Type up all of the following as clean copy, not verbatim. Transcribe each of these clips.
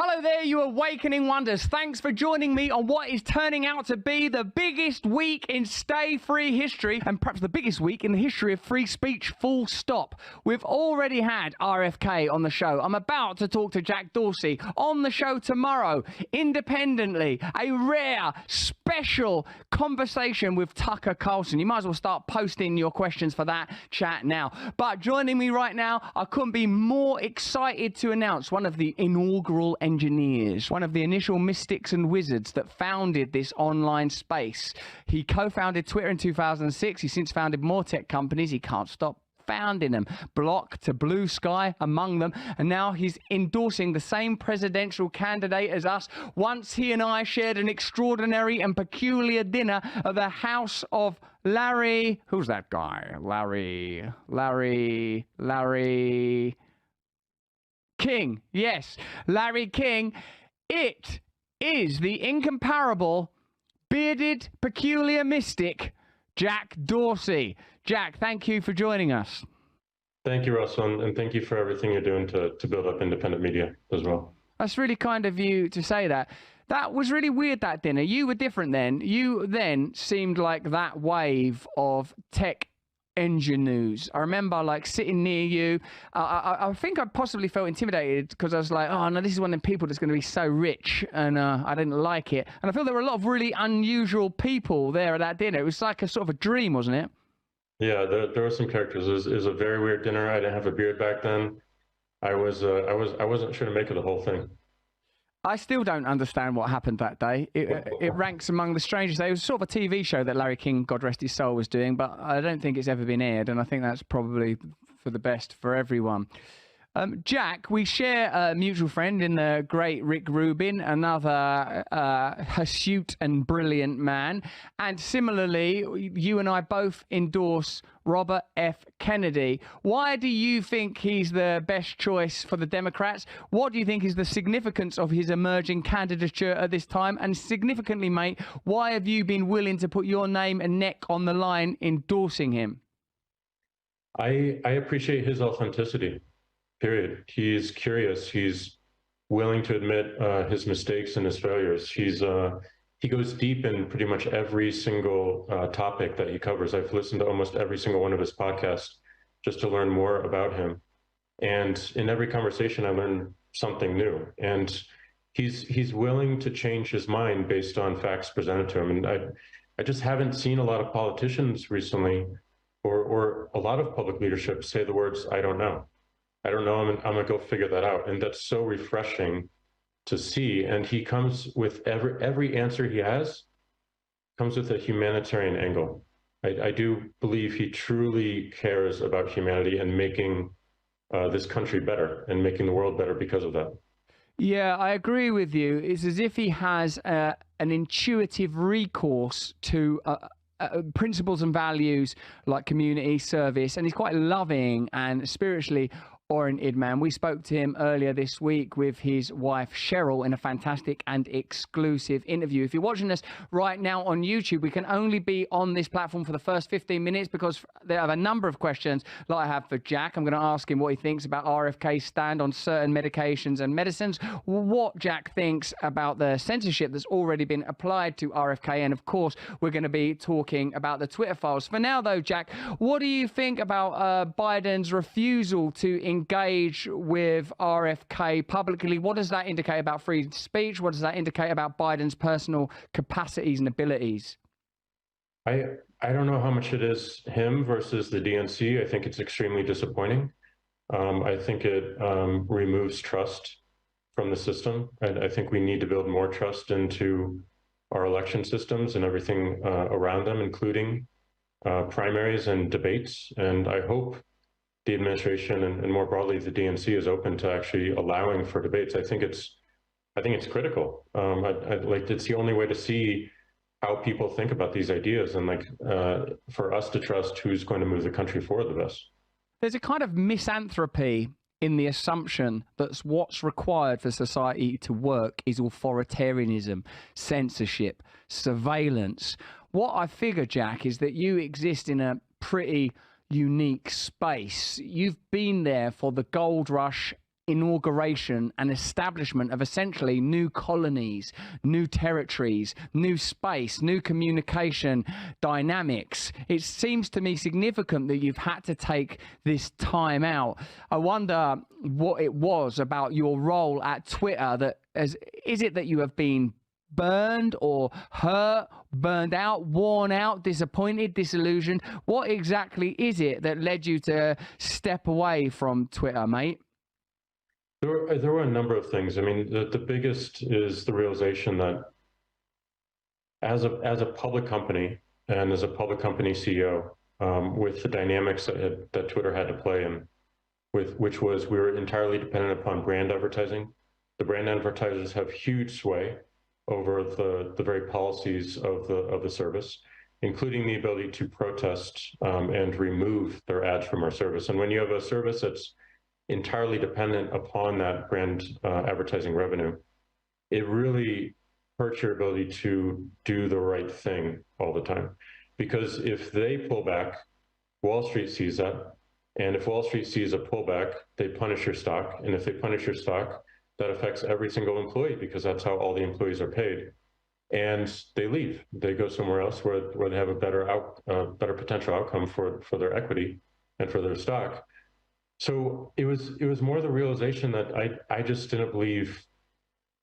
Hello there, you awakening wonders. Thanks for joining me on what is turning out to be the biggest week in Stay Free history, and perhaps the biggest week in the history of free speech, full stop. We've already had RFK on the show. I'm about to talk to Jack Dorsey on the show tomorrow, independently. A rare, special conversation with Tucker Carlson. You might as well start posting your questions for that chat now. But joining me right now, I couldn't be more excited to announce one of the inaugural engineers, one of the initial mystics and wizards that founded this online space. He co-founded Twitter in 2006. He's since founded more tech companies. He can't stop founding them, Block to Blue Sky among them, and now he's endorsing the same presidential candidate as us. Once he and I shared an extraordinary and peculiar dinner at the house of Larry, who's that guy? Larry King. Yes, Larry King. It is the incomparable, bearded, peculiar mystic, Jack Dorsey. Jack, thank you for joining us. Thank you, Russell, and thank you for everything you're doing to build up independent media as well. That's really kind of you to say that. That was really weird, that dinner. You were different then. You then seemed like that wave of tech ingenues. I remember like sitting near you. I think I possibly felt intimidated because I was like, oh no, this is one of them people that's going to be so rich, and I didn't like it. And I feel there were a lot of really unusual people there at that dinner. It was like a sort of a dream, wasn't it? Yeah, there were some characters. It was a very weird dinner. I didn't have a beard back then. I wasn't sure to make of the whole thing. I still don't understand what happened that day. It ranks among the strangest. It was sort of a TV show that Larry King, God rest his soul, was doing, but I don't think it's ever been aired, and I think that's probably for the best for everyone. Jack, we share a mutual friend in the great Rick Rubin, another astute and brilliant man. And similarly, you and I both endorse Robert F. Kennedy. Why do you think he's the best choice for the Democrats? What do you think is the significance of his emerging candidature at this time? And significantly, mate, why have you been willing to put your name and neck on the line endorsing him? I appreciate his authenticity. Period. He's curious. He's willing to admit his mistakes and his failures. He goes deep in pretty much every single topic that he covers. I've listened to almost every single one of his podcasts just to learn more about him. And in every conversation, I learn something new. And he's willing to change his mind based on facts presented to him. And I just haven't seen a lot of politicians recently, or a lot of public leadership say the words, "I don't know. I don't know, I'm gonna go figure that out." And that's so refreshing to see. And he comes with every answer he has comes with a humanitarian angle. I do believe he truly cares about humanity and making this country better and making the world better because of that. Yeah, I agree with you. It's as if he has an intuitive recourse to principles and values like community service, and he's quite loving and spiritually oriented man. We spoke to him earlier this week with his wife Cheryl in a fantastic and exclusive interview. If you're watching us right now on YouTube, we can only be on this platform for the first 15 minutes because there are a number of questions that I have for Jack. I'm going to ask him what he thinks about RFK's stand on certain medications and medicines, what Jack thinks about the censorship that's already been applied to RFK, and of course we're going to be talking about the Twitter files. For now though, Jack, what do you think about Biden's refusal to engage with RFK publicly? What does that indicate about free speech? What does that indicate about Biden's personal capacities and abilities? I don't know how much it is him versus the DNC. I think it's extremely disappointing. I think it removes trust from the system. I think we need to build more trust into our election systems and everything around them, including primaries and debates. And I hope the administration and more broadly the DNC is open to actually allowing for debates. I think it's critical. It's the only way to see how people think about these ideas, and for us to trust who's going to move the country forward the best. There's a kind of misanthropy in the assumption that what's required for society to work is authoritarianism, censorship, surveillance. What I figure, Jack, is that you exist in a pretty unique space. You've been there for the gold rush inauguration and establishment of essentially new colonies, new territories, new space, new communication dynamics. It seems to me significant that you've had to take this time out. I wonder what it was about your role at Twitter that is it that you have been burned or hurt, burned out, worn out, disappointed, disillusioned? What exactly is it that led you to step away from Twitter, mate? There were a number of things. I mean, the biggest is the realization that as a public company and as a public company CEO, with the dynamics that Twitter had to play in, which was we were entirely dependent upon brand advertising. The brand advertisers have huge sway over the very policies of the service, including the ability to protest and remove their ads from our service. And when you have a service that's entirely dependent upon that brand advertising revenue, it really hurts your ability to do the right thing all the time. Because if they pull back, Wall Street sees that. And if Wall Street sees a pullback, they punish your stock. And if they punish your stock, that affects every single employee because that's how all the employees are paid. And they leave. They go somewhere else where they have a better potential outcome for their equity and for their stock. So it was more the realization that I just didn't believe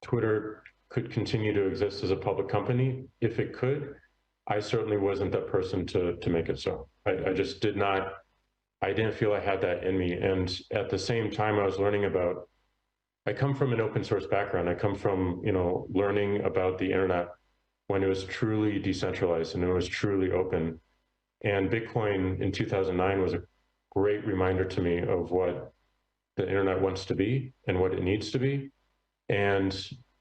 Twitter could continue to exist as a public company. If it could, I certainly wasn't that person to make it so. I just did not, I didn't feel I had that in me. And at the same time, I was learning about, I come from an open source background. I come from, learning about the internet when it was truly decentralized and it was truly open. And Bitcoin in 2009 was a great reminder to me of what the internet wants to be and what it needs to be. And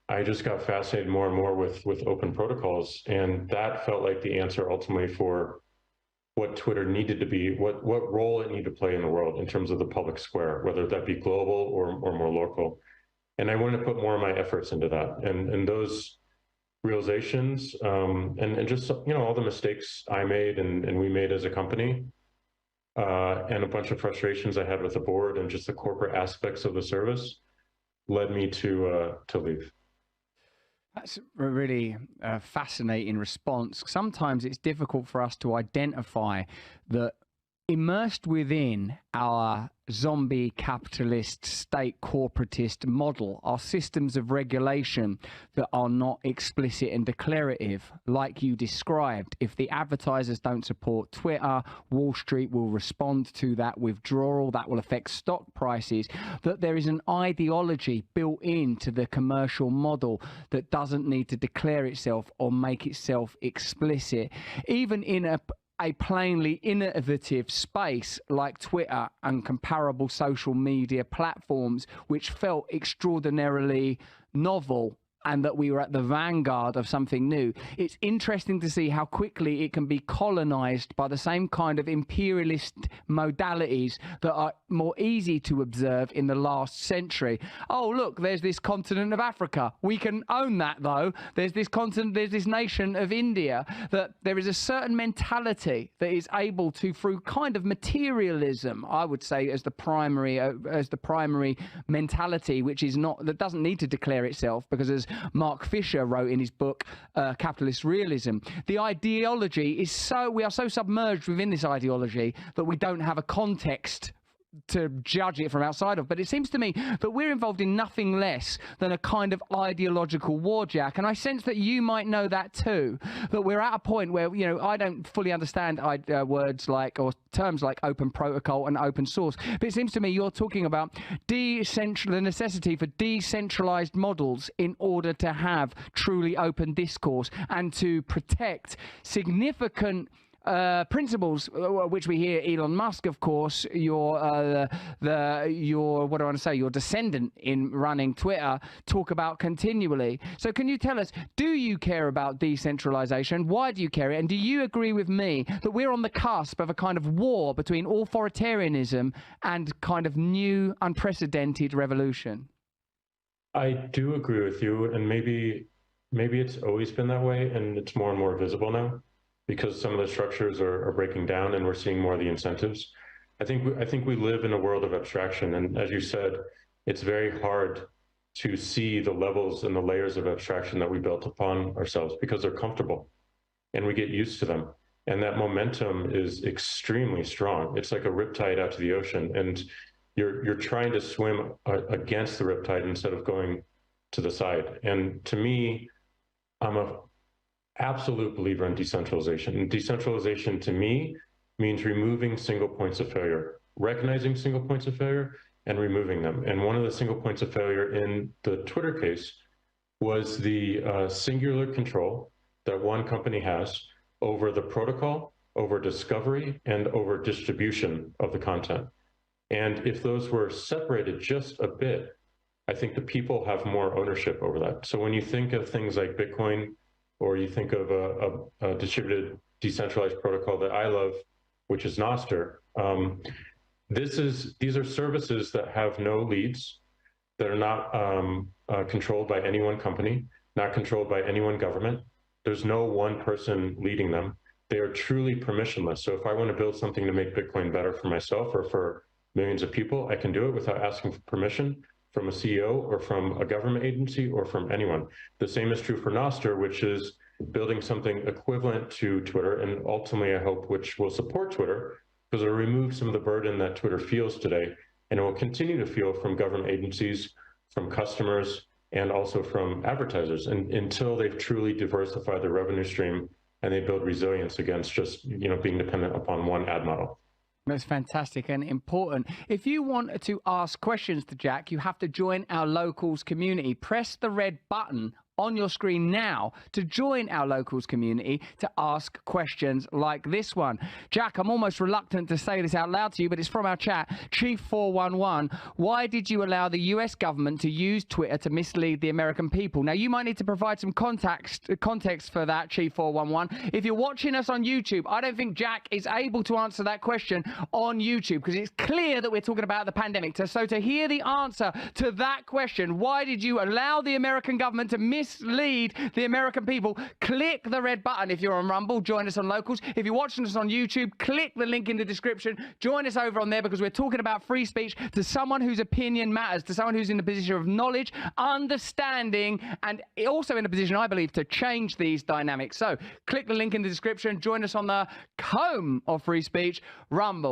I just got fascinated more and more with open protocols. And that felt like the answer ultimately for what Twitter needed to be, what role it needed to play in the world in terms of the public square, whether that be global or more local. And I wanted to put more of my efforts into that. And those realizations and just, all the mistakes I made and we made as a company, and a bunch of frustrations I had with the board and just the corporate aspects of the service led me to leave. That's a really fascinating response. Sometimes it's difficult for us to identify that immersed within our zombie capitalist state corporatist model are systems of regulation that are not explicit and declarative, like you described. If the advertisers don't support Twitter, Wall Street will respond to that withdrawal. That will affect stock prices. That there is an ideology built into the commercial model that doesn't need to declare itself or make itself explicit. Even in a plainly innovative space like Twitter and comparable social media platforms, which felt extraordinarily novel and that we were at the vanguard of something new. It's interesting to see how quickly it can be colonized by the same kind of imperialist modalities that are more easy to observe in the last century. Oh, look, there's this continent of Africa. We can own that, though. There's this continent, there's this nation of India, that there is a certain mentality that is able to, through kind of materialism, I would say, as the primary mentality, which is not, that doesn't need to declare itself, because as Mark Fisher wrote in his book, Capitalist Realism, the ideology is we are so submerged within this ideology that we don't have a context to judge it from outside of. But it seems to me that we're involved in nothing less than a kind of ideological war, Jack. And I sense that you might know that too, that we're at a point where, I don't fully understand words like, or terms like open protocol and open source. But it seems to me you're talking about the necessity for decentralized models in order to have truly open discourse and to protect significant principles, which we hear Elon Musk, of course, your descendant in running Twitter, talk about continually. So can you tell us, do you care about decentralization? Why do you care? And do you agree with me that we're on the cusp of a kind of war between authoritarianism and kind of new unprecedented revolution? I do agree with you, and maybe it's always been that way, and it's more and more visible now, because some of the structures are breaking down and we're seeing more of the incentives. I think we live in a world of abstraction. And as you said, it's very hard to see the levels and the layers of abstraction that we built upon ourselves because they're comfortable and we get used to them. And that momentum is extremely strong. It's like a riptide out to the ocean, and you're trying to swim against the riptide instead of going to the side. And to me, I'm a absolute believer in decentralization. And decentralization to me means removing single points of failure, recognizing single points of failure and removing them. And one of the single points of failure in the Twitter case was the singular control that one company has over the protocol, over discovery, and over distribution of the content. And if those were separated just a bit, I think the people have more ownership over that. So when you think of things like Bitcoin, or you think of a distributed decentralized protocol that I love, which is Nostr, these are services that have no leads, that are not controlled by any one company, not controlled by any one government. There's no one person leading them. They are truly permissionless. So if I want to build something to make Bitcoin better for myself or for millions of people, I can do it without asking for permission from a CEO or from a government agency or from anyone. The same is true for Nostr, which is building something equivalent to Twitter, and ultimately I hope which will support Twitter, because it'll remove some of the burden that Twitter feels today, and it will continue to feel from government agencies, from customers, and also from advertisers, and until they've truly diversified their revenue stream and they build resilience against just being dependent upon one ad model. That's fantastic and important. If you want to ask questions to Jack, you have to join our locals community. Press the red button on your screen now to join our locals community to ask questions like this one. Jack, I'm almost reluctant to say this out loud to you, but it's from our chat. Chief411, why did you allow the US government to use Twitter to mislead the American people? Now, you might need to provide some context for that, Chief411. If you're watching us on YouTube, I don't think Jack is able to answer that question on YouTube, because it's clear that we're talking about the pandemic. So to hear the answer to that question, why did you allow the American government to mislead the American people, click the red button. If you're on Rumble, join us on Locals. If you're watching us on YouTube, click the link in the description. Join us over on there, because we're talking about free speech to someone whose opinion matters, to someone who's in a position of knowledge, understanding, and also in a position, I believe, to change these dynamics. So click the link in the description. Join us on the home of free speech, Rumble.